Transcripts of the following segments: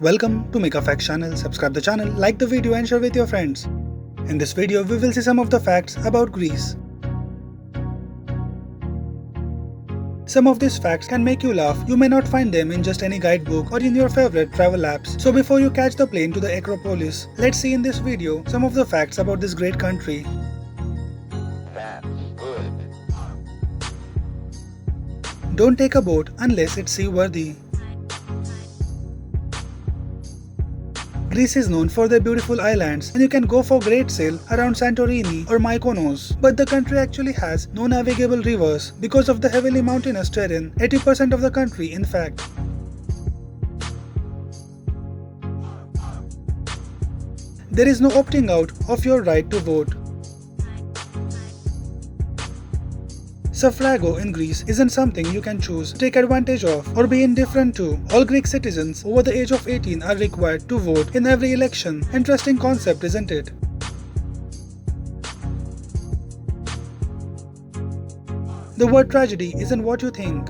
Welcome to Make a Facts channel. Subscribe the channel, like the video and share with your friends. In this video, we will see some of the facts about Greece. Some of these facts can make you laugh. You may not find them in just any guidebook or in your favorite travel apps. So before you catch the plane to the Acropolis, let's see in this video some of the facts about this great country. That's good. Don't take a boat unless it's seaworthy. Greece is known for their beautiful islands, and you can go for great sail around Santorini or Mykonos. But the country actually has no navigable rivers because of the heavily mountainous terrain, 80% of the country in fact. There is no opting out of your right to vote. Flago in Greece isn't something you can choose, take advantage of, or be indifferent to. All Greek citizens over the age of 18 are required to vote in every election. Interesting concept, isn't it? The word tragedy isn't what you think.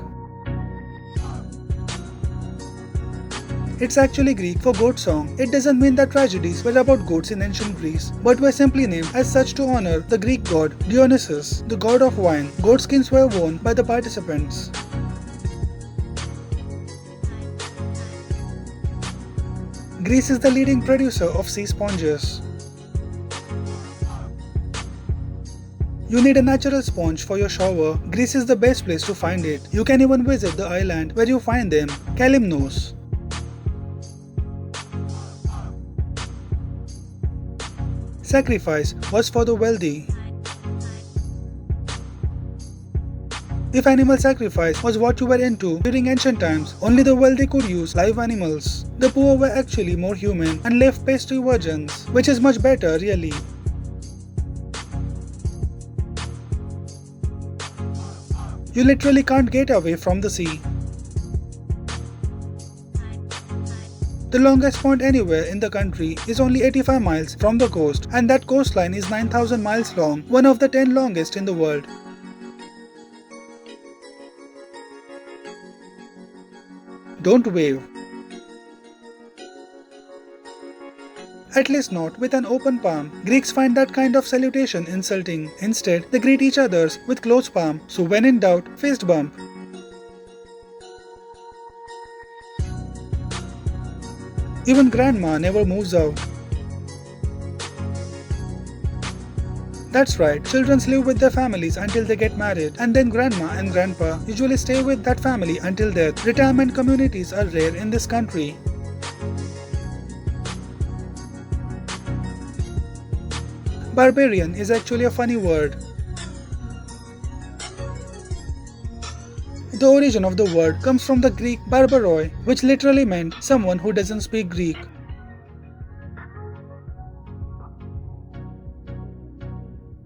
It's actually Greek for goat song. It doesn't mean that tragedies were about goats in ancient Greece, but were simply named as such to honor the Greek god Dionysus, the god of wine. Goatskins were worn by the participants. Greece is the leading producer of sea sponges. You need a natural sponge for your shower. Greece is the best place to find it. You can even visit the island where you find them, Kalymnos. Sacrifice was for the wealthy. If animal sacrifice was what you were into during ancient times, only the wealthy could use live animals. The poor were actually more human and left pastry virgins, which is much better really. You literally can't get away from the sea. The longest point anywhere in the country is only 85 miles from the coast, and that coastline is 9,000 miles long, one of the 10 longest in the world. Don't wave. At least not with an open palm. Greeks find that kind of salutation insulting. Instead, they greet each other with closed palm, so when in doubt, fist bump. Even grandma never moves out. That's right, children live with their families until they get married, and then grandma and grandpa usually stay with that family until death. Retirement communities are rare in this country. Barbarian is actually a funny word. The origin of the word comes from the Greek barbaroi, which literally meant someone who doesn't speak Greek.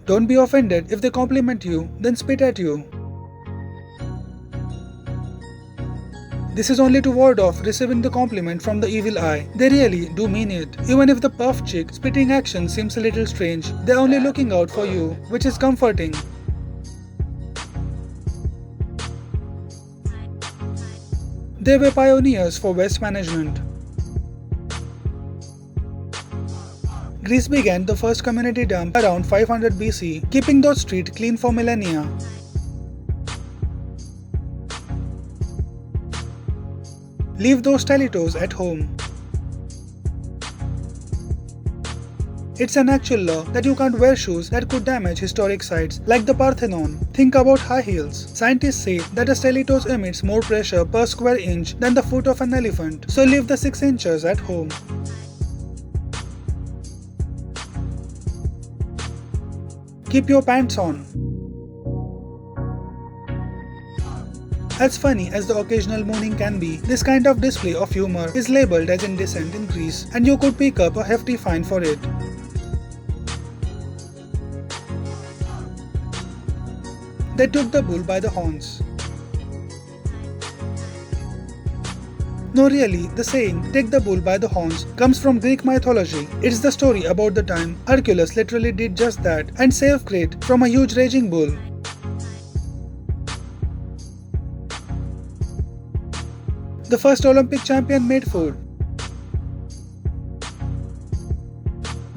Don't be offended if they compliment you, then spit at you. This is only to ward off receiving the compliment from the evil eye. They really do mean it. Even if the puff chick spitting action seems a little strange, they're only looking out for you, which is comforting. They were pioneers for waste management. Greece began the first community dump around 500 BC, keeping those streets clean for millennia. Leave those stilettos at home. It's an actual law that you can't wear shoes that could damage historic sites, like the Parthenon. Think about high heels. Scientists say that a stiletto emits more pressure per square inch than the foot of an elephant, so leave the 6 inches at home. Keep your pants on. As funny as the occasional mooning can be, this kind of display of humor is labeled as indecent in Greece, and you could pick up a hefty fine for it. They took the bull by the horns. No, really, the saying, take the bull by the horns, comes from Greek mythology. It's the story about the time Hercules literally did just that and saved Crete from a huge raging bull. The first Olympic champion made food.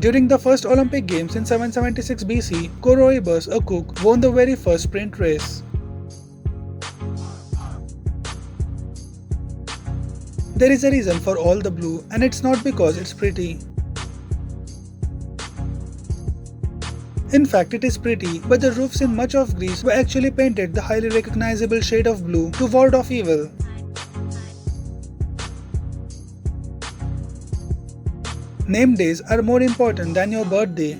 During the first Olympic Games in 776 BC, Coroebus, a cook, won the very first sprint race. There is a reason for all the blue, and it's not because it's pretty. In fact, it is pretty, but the roofs in much of Greece were actually painted the highly recognizable shade of blue to ward off evil. Name days are more important than your birthday.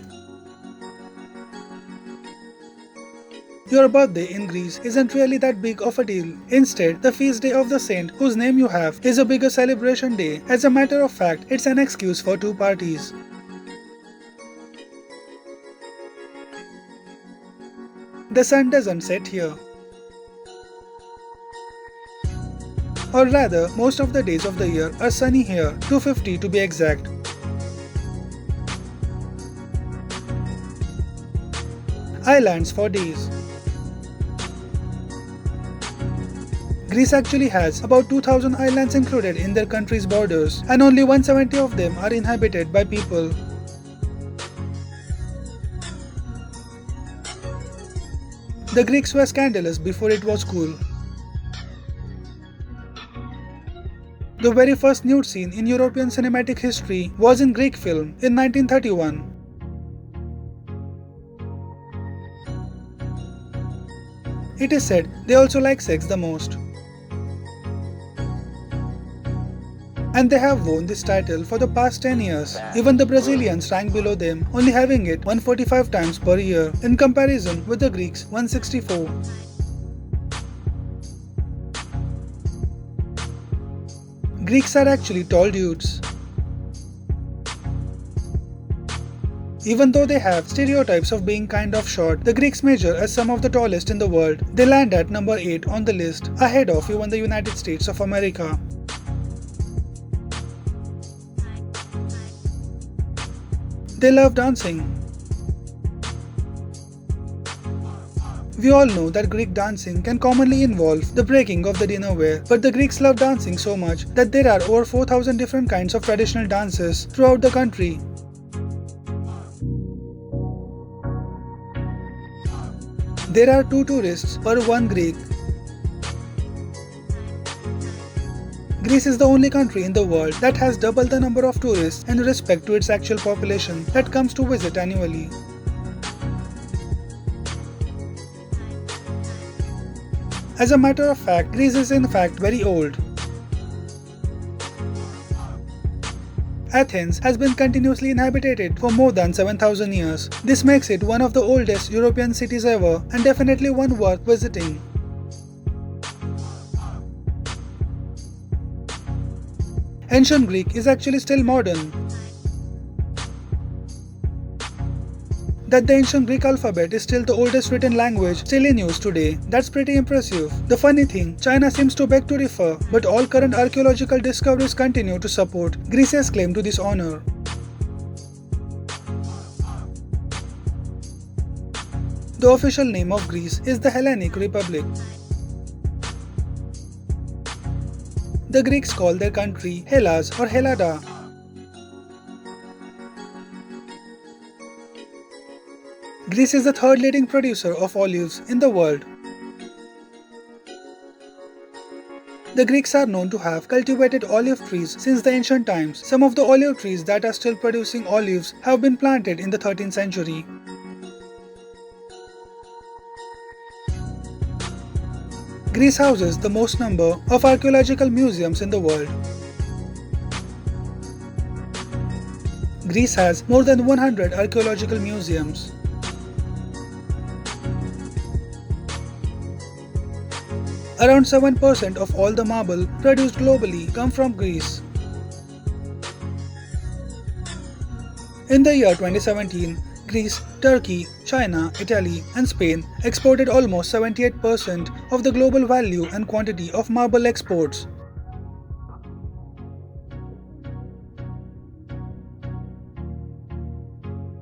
Your birthday in Greece isn't really that big of a deal. Instead, the feast day of the saint whose name you have is a bigger celebration day. As a matter of fact, it's an excuse for two parties. The sun doesn't set here. Or rather, most of the days of the year are sunny here, 250 to be exact. Islands for days. Greece actually has about 2,000 islands included in their country's borders, and only 170 of them are inhabited by people. The Greeks were scandalous before it was cool. The very first nude scene in European cinematic history was in Greek film in 1931. It is said they also like sex the most. And they have won this title for the past 10 years. Even the Brazilians rank below them, only having it 145 times per year, in comparison with the Greeks 164. Greeks are actually tall dudes. Even though they have stereotypes of being kind of short, the Greeks measure as some of the tallest in the world. They land at number 8 on the list, ahead of even the United States of America. They love dancing. We all know that Greek dancing can commonly involve the breaking of the dinnerware, but the Greeks love dancing so much that there are over 4,000 different kinds of traditional dances throughout the country. There are 2 tourists per 1 Greek. Greece is the only country in the world that has double the number of tourists in respect to its actual population that comes to visit annually. As a matter of fact, Greece is in fact very old. Athens has been continuously inhabited for more than 7,000 years. This makes it one of the oldest European cities ever and definitely one worth visiting. Ancient Greek is actually still modern. That the ancient Greek alphabet is still the oldest written language still in use today, that's pretty impressive. The funny thing, China seems to beg to differ, but all current archaeological discoveries continue to support Greece's claim to this honor. The official name of Greece is the Hellenic Republic. The Greeks call their country Hellas or Hellada. Greece is the third leading producer of olives in the world. The Greeks are known to have cultivated olive trees since the ancient times. Some of the olive trees that are still producing olives have been planted in the 13th century. Greece houses the most number of archaeological museums in the world. Greece has more than 100 archaeological museums. Around 7% of all the marble produced globally come from Greece. In the year 2017, Greece, Turkey, China, Italy, and Spain exported almost 78% of the global value and quantity of marble exports.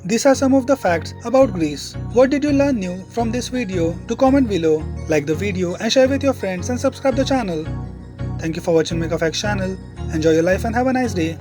These are some of the facts about Greece. What did you learn new from this video? Do comment below, like the video and share with your friends and subscribe the channel. Thank you for watching Make a Facts channel. Enjoy your life and have a nice day.